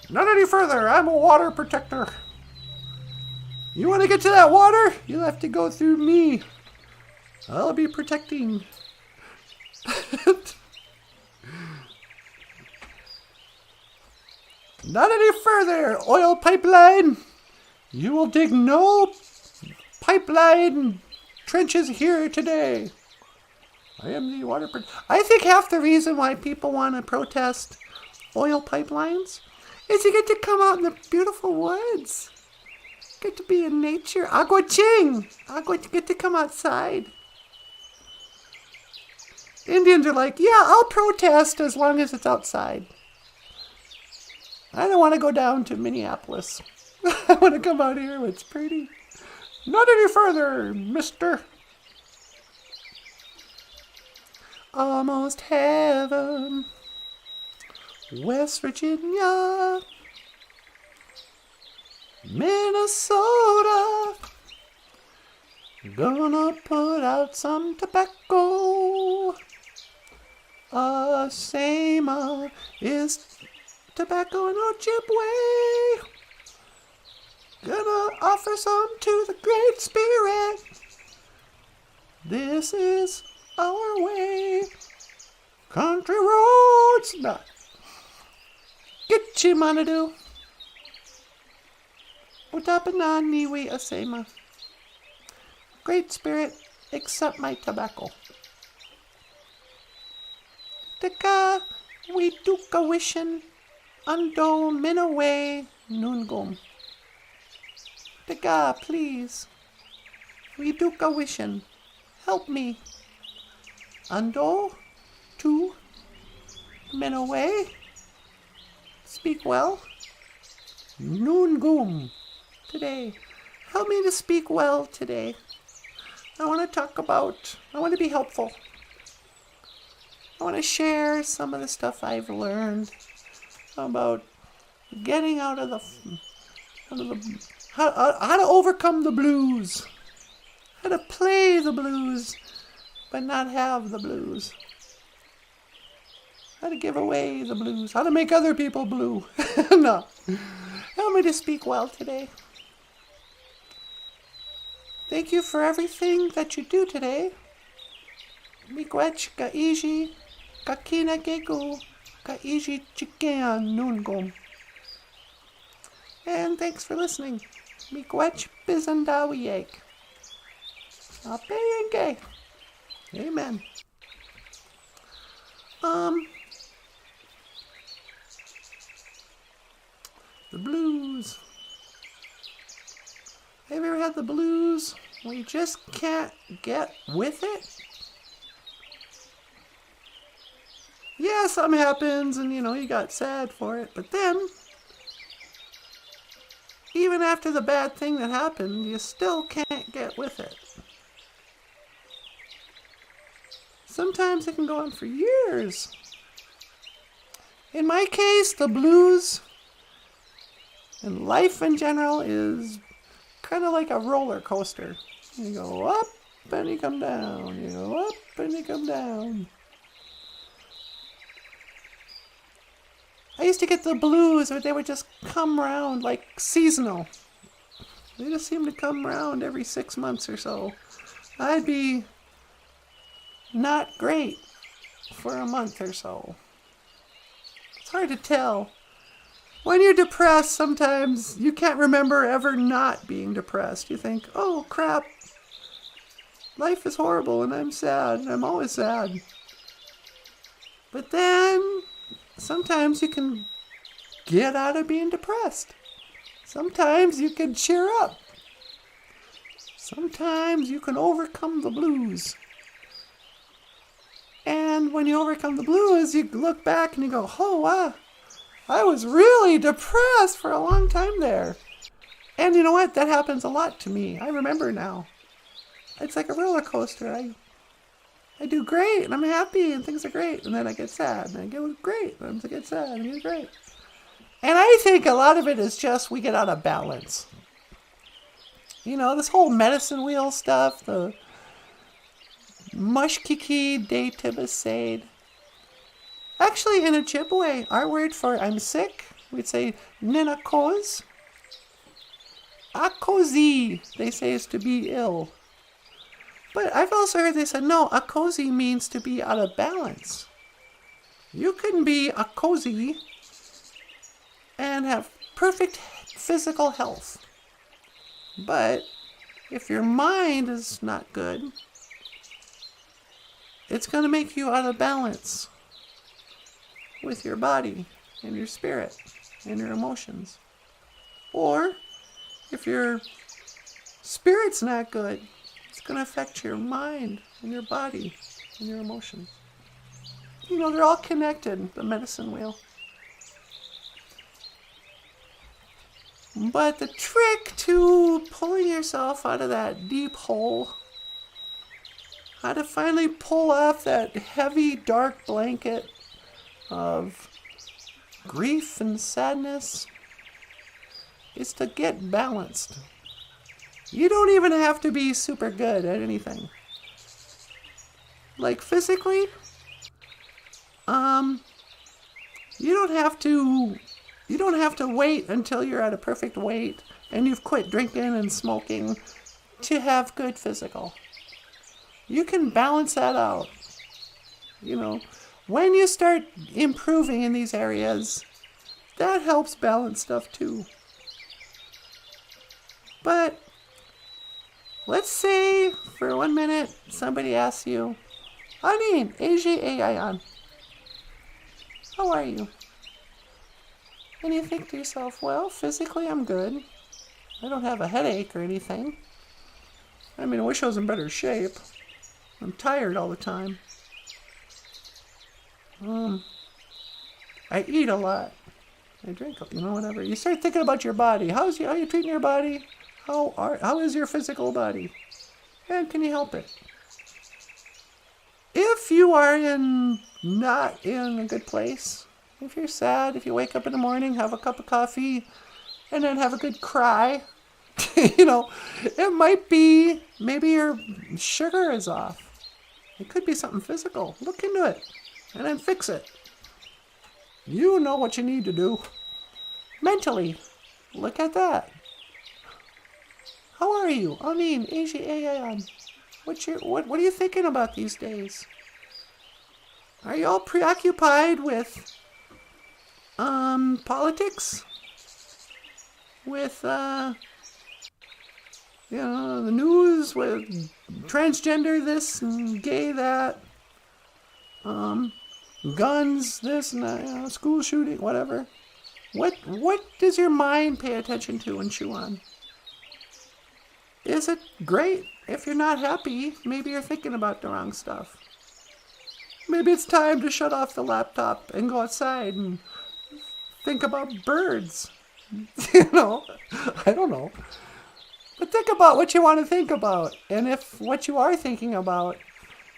Speaker 2: Not any further. I'm a water protector. You want to get to that water? You'll have to go through me. I'll be protecting. Not any further, oil pipeline. You will dig no pipeline trenches here today. I am the water protector. I think half the reason why people want to protest oil pipelines is you get to come out in the beautiful woods. Get to be in nature. Agua ching. Get to come outside. Indians are like, yeah, I'll protest as long as it's outside. I don't want to go down to Minneapolis. I want to come out here where it's pretty. Not any further, mister. Almost heaven. West Virginia. Minnesota. Gonna put out some tobacco. Same is tobacco in Ojibwe. Gonna offer some to the Great Spirit. This is our way. Country roads not. Get you, Manadu. Utapananiwi asema. Great Spirit, accept my tobacco. Tika, we duka wishin, undo minaway nungum. Tika, please. We duka wishin, help me. Undo, two, minaway. Speak well. Nungum. Today. Help me to speak well today. I want to be helpful. I want to share some of the stuff I've learned about getting out of how to overcome the blues. How to play the blues, but not have the blues. How to give away the blues. How to make other people blue. No. Help me to speak well today. Thank you for everything that you do today. Miigwech ka iji, ka kina gegu, ka iji chikan nungum. And thanks for listening. Miigwech bizandawiyek. Apeyenge. Amen. The blues. Have you ever had the blues where you just can't get with it? Yeah, something happens and you got sad for it, but then even after the bad thing that happened, you still can't get with it. Sometimes it can go on for years. In my case, the blues and life in general is kind of like a roller coaster. You go up and you come down. You go up and you come down. I used to get the blues where they would just come around like seasonal. They just seem to come around every 6 months or so. I'd be not great for a month or so. It's hard to tell. When you're depressed, sometimes you can't remember ever not being depressed. You think, oh crap, life is horrible and I'm sad. I'm always sad. But then sometimes you can get out of being depressed. Sometimes you can cheer up. Sometimes you can overcome the blues. And when you overcome the blues, you look back and you go, oh wow, I was really depressed for a long time there. And you know what? That happens a lot to me. I remember now. It's like a roller coaster. I do great and I'm happy and things are great. And then I get sad and I get great. And I get sad and I get great. And I think a lot of it is just we get out of balance. This whole medicine wheel stuff, the Mushkiki de Tibisaid. Actually, in Ojibwe, our word for I'm sick, we'd say Ninakos. Akozi, they say, is to be ill. But I've also heard they said, no, akozi means to be out of balance. You can be akozi and have perfect physical health. But if your mind is not good, it's going to make you out of balance with your body and your spirit and your emotions. Or if your spirit's not good, it's going to affect your mind and your body and your emotions. You know, they're all connected, the medicine wheel. But the trick to pulling yourself out of that deep hole, how to finally pull off that heavy, dark blanket of grief and sadness, is to get balanced. You don't even have to be super good at anything. Like physically, you don't have to wait until you're at a perfect weight and you've quit drinking and smoking to have good physical. You can balance that out. You know, when you start improving in these areas, that helps balance stuff too. But let's say for 1 minute somebody asks you, Anin, AJAIAN, how are you? And you think to yourself, well, physically I'm good. I don't have a headache or anything. I mean, I wish I was in better shape. I'm tired all the time. I eat a lot. I drink, whatever. You start thinking about your body. How are you treating your body? How is your physical body? And can you help it? If you are not in a good place, if you're sad, if you wake up in the morning, have a cup of coffee, and then have a good cry, it might be, maybe your sugar is off. It could be something physical. Look into it, and then fix it. You know what you need to do. Mentally, look at that. How are you? Anin, AJAIAN. What are you thinking about these days? Are you all preoccupied with politics? With the news, with transgender this and gay that, guns this and that, school shooting, whatever. What does your mind pay attention to and chew on? Is it great? If you're not happy, maybe you're thinking about the wrong stuff. Maybe it's time to shut off the laptop and go outside and think about birds. I don't know. But think about what you want to think about. And if what you are thinking about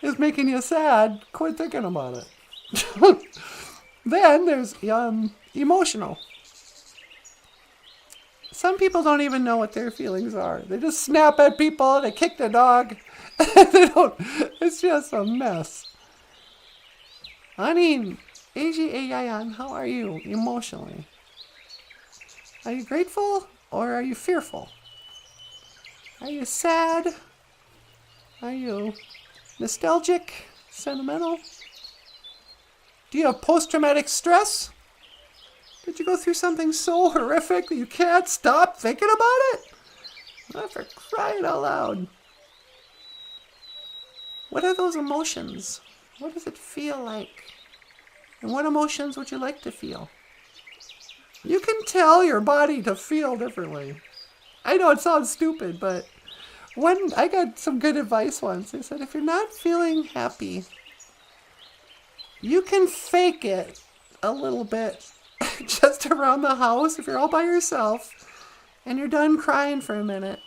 Speaker 2: is making you sad, quit thinking about it. Then there's emotional. Some people don't even know what their feelings are. They just snap at people, they kick the dog. It's just a mess. Anin, AJAIAN, how are you emotionally? Are you grateful or are you fearful? Are you sad? Are you nostalgic, sentimental? Do you have post-traumatic stress? Did you go through something so horrific that you can't stop thinking about it? Not for crying out loud. What are those emotions? What does it feel like? And what emotions would you like to feel? You can tell your body to feel differently. I know it sounds stupid, but I got some good advice once. They said, if you're not feeling happy, you can fake it a little bit just around the house if you're all by yourself and you're done crying for a minute.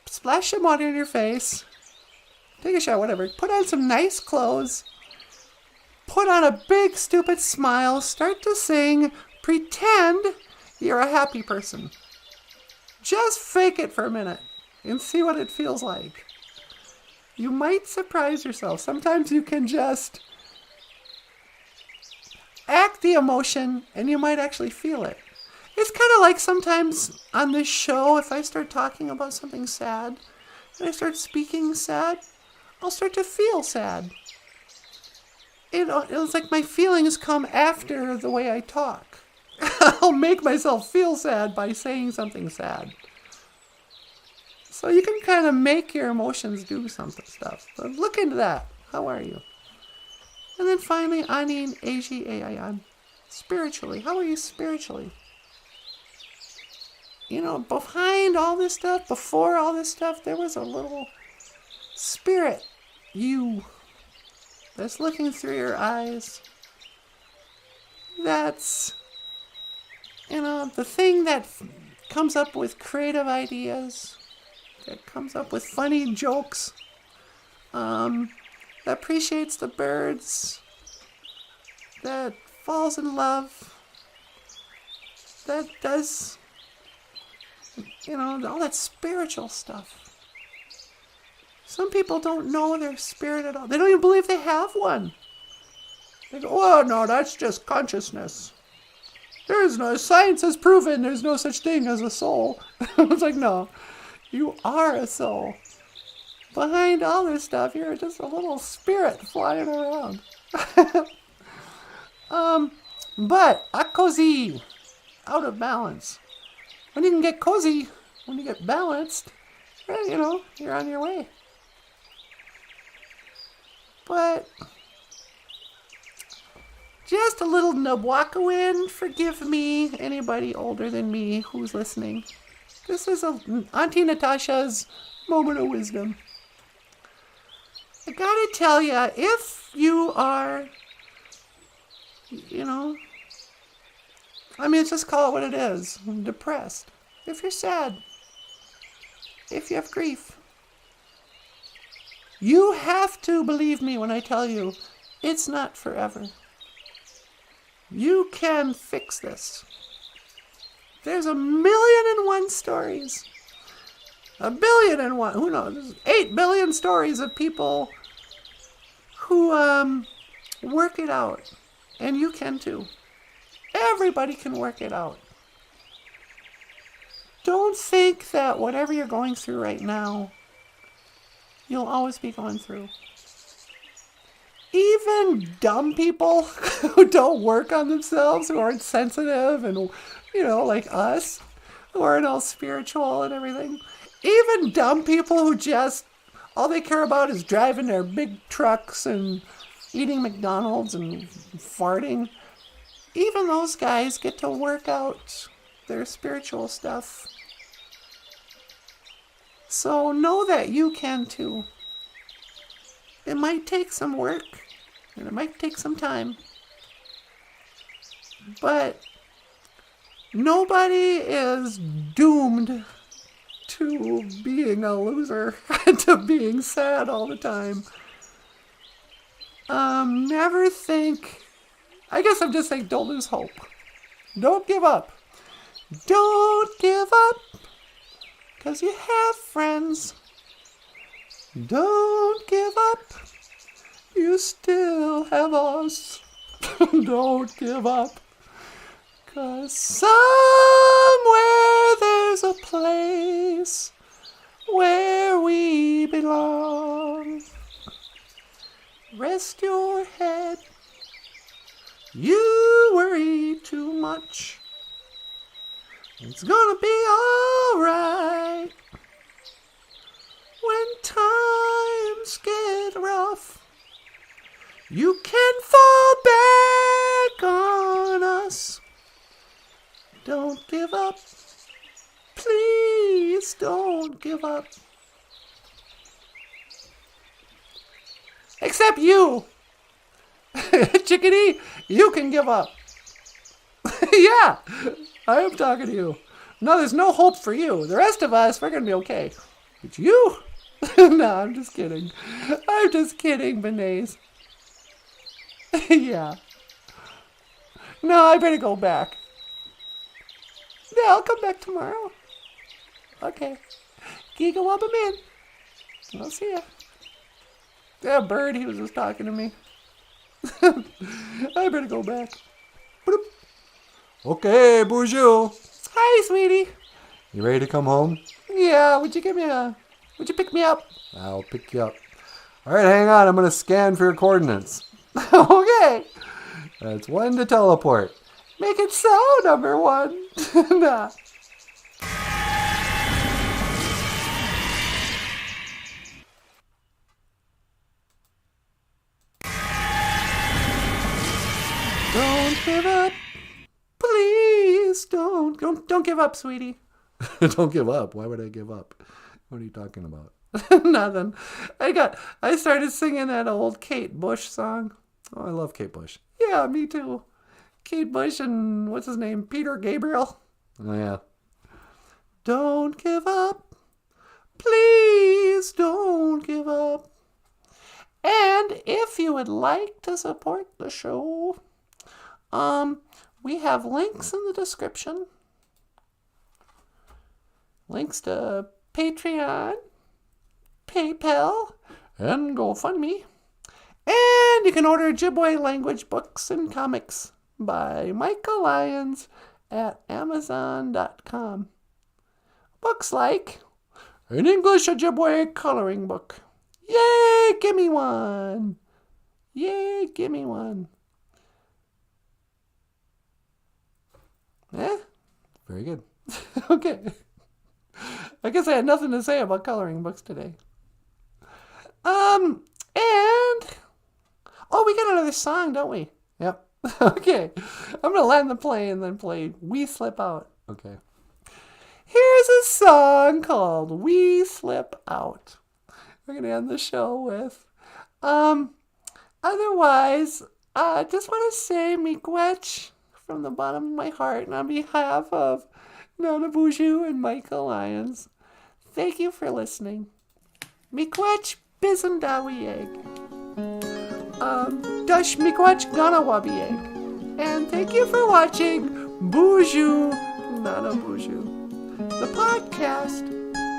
Speaker 2: Splash some water in your face. Take a shower, whatever. Put on some nice clothes. Put on a big stupid smile. Start to sing. Pretend you're a happy person. Just fake it for a minute and see what it feels like. You might surprise yourself. Sometimes you can just act the emotion and you might actually feel it. It's kind of like sometimes on this show, if I start talking about something sad and I start speaking sad, I'll start to feel sad. It's like my feelings come after the way I talk. I'll make myself feel sad by saying something sad. So you can kind of make your emotions do something stuff. But look into that. How are you? And then finally, Anin Aji Ayan. Spiritually. How are you spiritually? You know, behind all this stuff, before all this stuff, there was a little spirit, you, that's looking through your eyes. That's, you know, the thing that comes up with creative ideas, that comes up with funny jokes, that appreciates the birds, that falls in love, that does, you know, all that spiritual stuff. Some people don't know their spirit at all. They don't even believe they have one. They go, oh, no, that's just consciousness. There's no, science has proven there's no such thing as a soul. It's like, no, you are a soul. Behind all this stuff, you're just a little spirit flying around. But, a cozy, out of balance. When you can get cozy, when you get balanced, well, you know, you're on your way. But just a little Nabwakawin, forgive me, anybody older than me who's listening. This is Auntie Natasha's moment of wisdom. I gotta tell ya, if you are, you know, I mean, just call it what it is. I'm depressed. If you're sad, if you have grief, you have to believe me when I tell you it's not forever. You can fix this. There's 1,000,001 stories. 1,000,001. Who knows? There's 8 billion stories of people who work it out. And you can too. Everybody can work it out. Don't think that whatever you're going through right now, you'll always be going through. Even dumb people who don't work on themselves, who aren't sensitive and, you know, like us, who aren't all spiritual and everything. Even dumb people who just, all they care about is driving their big trucks and eating McDonald's and farting. Even those guys get to work out their spiritual stuff. So know that you can too. It might take some work, and it might take some time. But nobody is doomed to being a loser, to being sad all the time. Never think, I guess I'm just saying, don't lose hope. Don't give up. Don't give up, because you have friends. Don't give up. You still have us. Don't give up. 'Cause somewhere there's a place where we belong. Rest your head. You worry too much. It's gonna be alright. When times get rough, you can fall back on us. Don't give up. Please don't give up. Except you. Chickadee, you can give up. Yeah, I am talking to you. No, there's no hope for you. The rest of us, we're going to be okay. But you? No, I'm just kidding. I'm just kidding, Benays. Yeah. No, I better go back. Yeah, I'll come back tomorrow. Okay. Giga Wabba Man. I'll see ya. Yeah, bird, he was just talking to me. I better go back. Boop. Okay, BOOZHOO. Hi, sweetie. You ready to come home? Yeah, would you pick me up? I'll pick you up. All right, hang on. I'm going to scan for your coordinates. Okay. That's 1 to teleport. Make it so, number 1. Nah. Don't give up. Please don't give up, sweetie. Don't give up. Why would I give up? What are you talking about? Nothing. I started singing that old Kate Bush song. Oh, I love Kate Bush. Yeah, me too. Kate Bush and what's his name? Peter Gabriel. Oh yeah. Don't give up. Please don't give up. And if you would like to support the show, we have links in the description. Links to Patreon, PayPal, and GoFundMe. And you can order Ojibwe language books and comics by Michael Lyons at Amazon.com. Books like an English Ojibwe coloring book. Yay, gimme one. Yay, gimme one. Very good. Okay. I guess I had nothing to say about coloring books today. And we got another song, don't we? Yep. Okay. I'm gonna land the plane and then play We Slip Out. Okay. Here's a song called We Slip Out. We're gonna end the show with. Otherwise, I just want to say miigwech from the bottom of my heart and on behalf of NANABOOZHOO and Michael Lyons. Thank you for listening. Miigwech bizendawieg. Dush miigwech ganawabieg. And thank you for watching BOOZHOO NANABOOZHOO, the podcast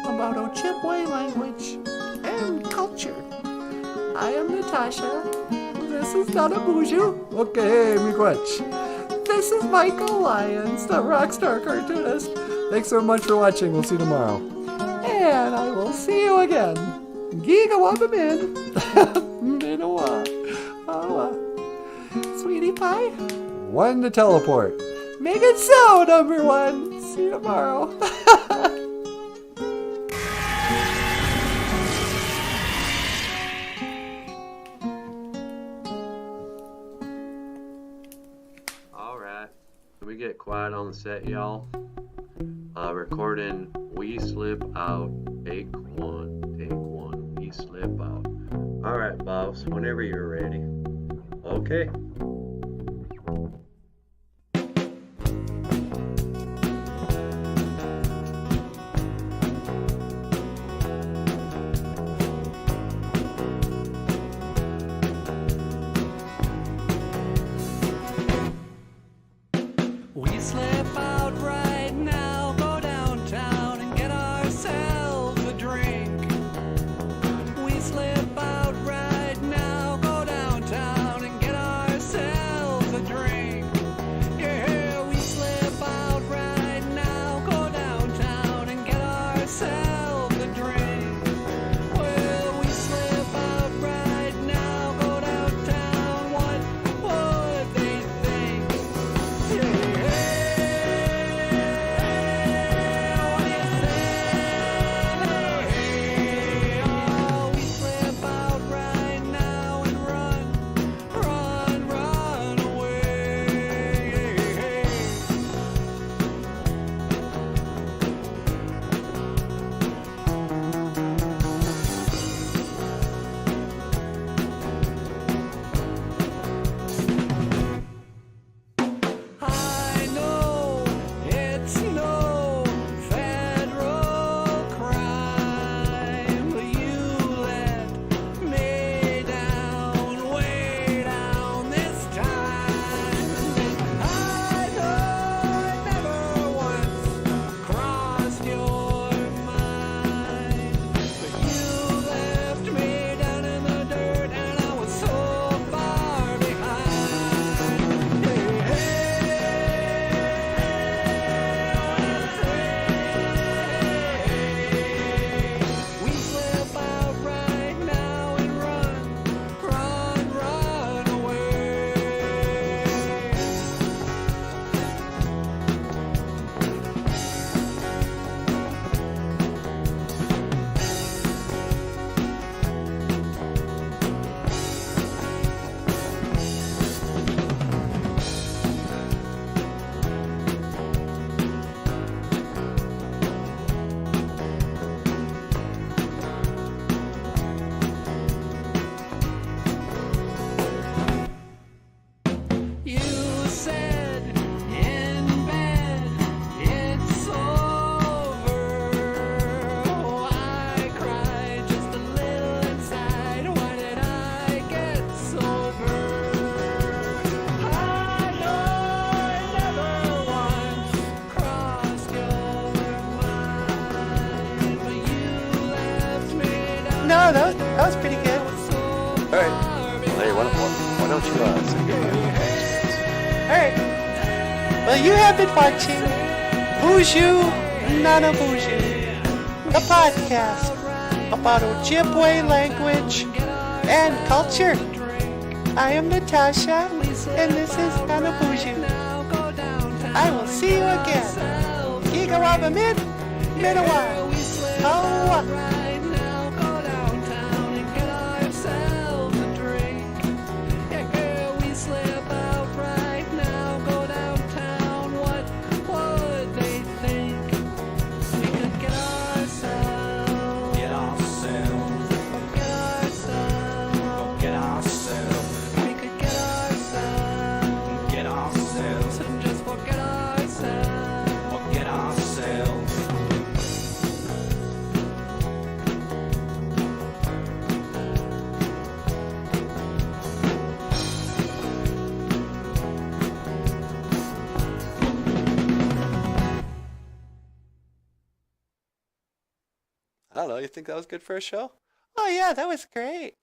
Speaker 2: about Ojibwe language and culture. I am Natasha. This is NANABOOZHOO. Okay, miigwech. This is Michael Lyons, the rockstar cartoonist. Thanks so much for watching. We'll see you tomorrow. And I will see you again. Gigawabamin. Minawa. Sweetie pie. 1 to teleport. Make it so, number 1. See you tomorrow.
Speaker 3: We get quiet on the set, y'all. Recording We Slip Out, take 1, take 1, We Slip Out. Alright, boss, whenever you're ready. Okay.
Speaker 4: We slip out right now, go downtown and get ourselves a drink. We slip out right now, go downtown and get ourselves
Speaker 1: Oh, that was pretty good.
Speaker 3: All right. Well, hey, why don't you say goodbye?
Speaker 1: Alright. Well, you have been watching BOOZHOO NANABOOZHOO, the podcast about Ojibwe language and culture. I am Natasha, and this is NANABOOZHOO. I will see you again. Giga Waba Mid, Midawa. Kawa.
Speaker 2: I don't know. You think that was good for a show?
Speaker 1: Oh yeah, that was great.